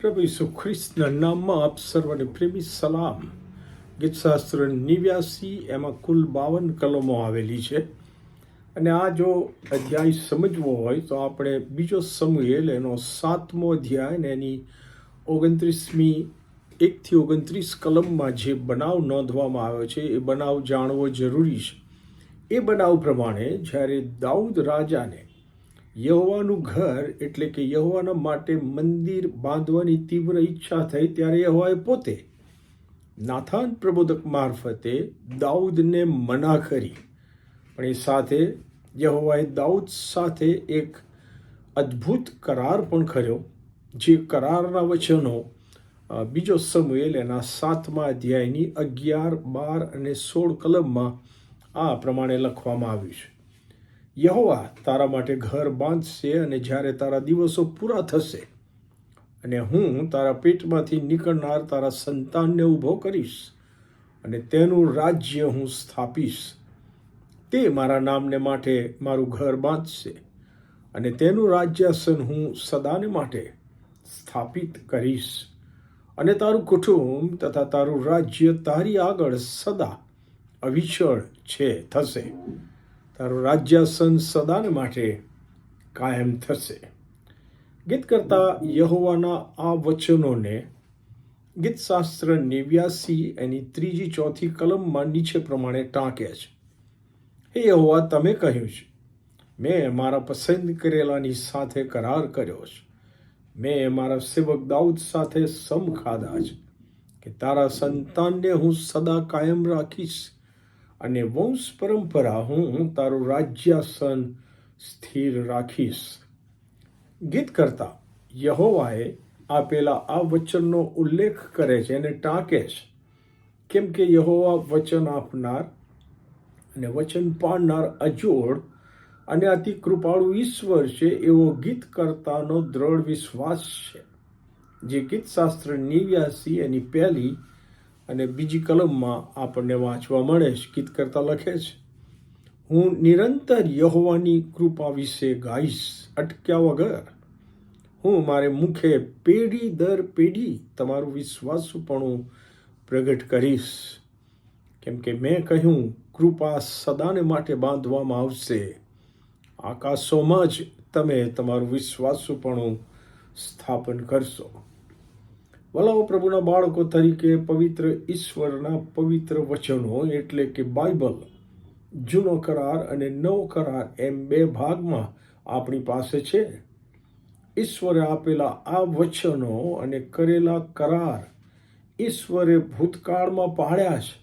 પ્રભુ ઈસુ ખ્રિસ્તના નામમાં આપ સર્વને પ્રેમી સલામ. ગીતશાસ્ત્ર 89 એમાં કુલ 52 કલમો આવેલી છે. અને આ જો અધ્યાય સમજવો હોય તો આપણે બીજો સમુએલ એનો 7મો અધ્યાય ને એની 29મી 1 થી 29 કલમમાં જે બનાવ નોંધવામાં આવ્યો છે એ બનાવ જાણવો જરૂરી છે. એ બનાવ પ્રમાણે જ્યારે દાઉદ રાજાને યહોવાનું ઘર એટલે કે યહોવાના માટે મંદિર બાંધવાની તીવ્ર ઈચ્છા થઈ ત્યારે યહોવાએ પોતે નાથાન પ્રબોધક મારફતે દાઉદને મના કરી. પણ એ સાથે યહોવાએ દાઉદ સાથે એક અદ્ભુત કરાર પણ કર્યો, જે કરારના વચનો બીજો સમુએલ એના 7મા અધ્યાયની 11, 12 અને 16 કલમમાં આ પ્રમાણે લખવામાં આવ્યું છે. યહોવા તારા માટે ઘર બાંધશે, અને જ્યારે તારા દિવસો પૂરા થશે અને હું તારા પેટમાંથી નીકળનાર તારા સંતાનને ઊભો કરીશ અને તેનું રાજ્ય હું સ્થાપીશ. તે મારા નામને માટે મારું ઘર બાંધશે અને તેનું રાજ્યાસન હું સદાને માટે સ્થાપિત કરીશ. અને તારું કુટુંબ તથા તારું રાજ્ય તારી આગળ સદા અવિચળ થશે. તારું રાજ્યાસન સદાને માટે કાયમ થશે. ગીતકર્તા યહોવાના આ વચનોને ગીતશાસ્ત્ર 89 એની 3, 4 કલમમાં નીચે પ્રમાણે ટાંકે છે. હે યહોવા, તમે કહ્યું છે, મેં મારા પસંદ કરેલાની સાથે કરાર કર્યો છે. મેં મારા સેવક દાઉદ સાથે સમ ખાધા છે કે તારા સંતાનને હું સદા કાયમ રાખીશ અને વંશ પરંપરા હું તારું રાજ્યાસન સ્થિર રાખીશ. ગીતકર્તા યહોવાએ આપેલા આ વચનનો ઉલ્લેખ કરે છે અને ટાંકે છે, કેમ કે યહોવા વચન આપનાર અને વચન પાળનાર અજોડ અને અતિ કૃપાળુ ઈશ્વર છે એવો ગીતકર્તાનો દ્રઢ વિશ્વાસ છે, જે ગીતશાસ્ત્ર 89 એની 1 અને 2 કલમમાં આપણને વાંચવા મળે છે. ગીતકર્તા લખે છે, હું નિરંતર યહોવાની કૃપા વિશે ગાઈશ અટક્યા વગર. હું મારે મુખે પેઢી દર પેઢી તમારું વિશ્વાસુપણું પ્રગટ કરીશ. કેમ કે મેં કહ્યું, કૃપા સદાને માટે બાંધવામાં આવશે. આકાશોમાં જ તમે તમારું વિશ્વાસુપણું સ્થાપન કરશો. વલાઓ, પ્રભુના બાળકો તરીકે પવિત્ર ઈશ્વરના પવિત્ર વચનો એટલે કે બાઇબલ, જૂનો કરાર અને નવો કરાર એમ 2 ભાગમાં આપણી પાસે છે. ઈશ્વરે આપેલા આ વચનો અને કરેલા કરાર ઈશ્વરે ભૂતકાળમાં પાળ્યા છે,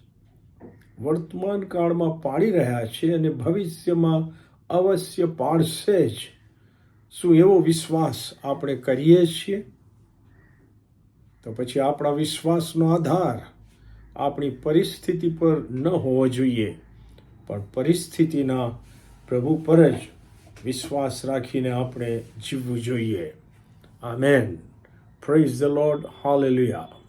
વર્તમાન કાળમાં પાળી રહ્યા છે અને ભવિષ્યમાં અવશ્ય પાળશે જ. શું એવો વિશ્વાસ આપણે કરીએ છીએ? તો પછી આપણા વિશ્વાસનો આધાર આપણી પરિસ્થિતિ પર ન હોવો જોઈએ, પણ પરિસ્થિતિના પ્રભુ પર જ વિશ્વાસ રાખીને આપણે જીવવું જોઈએ. Amen. Praise the lord. Hallelujah.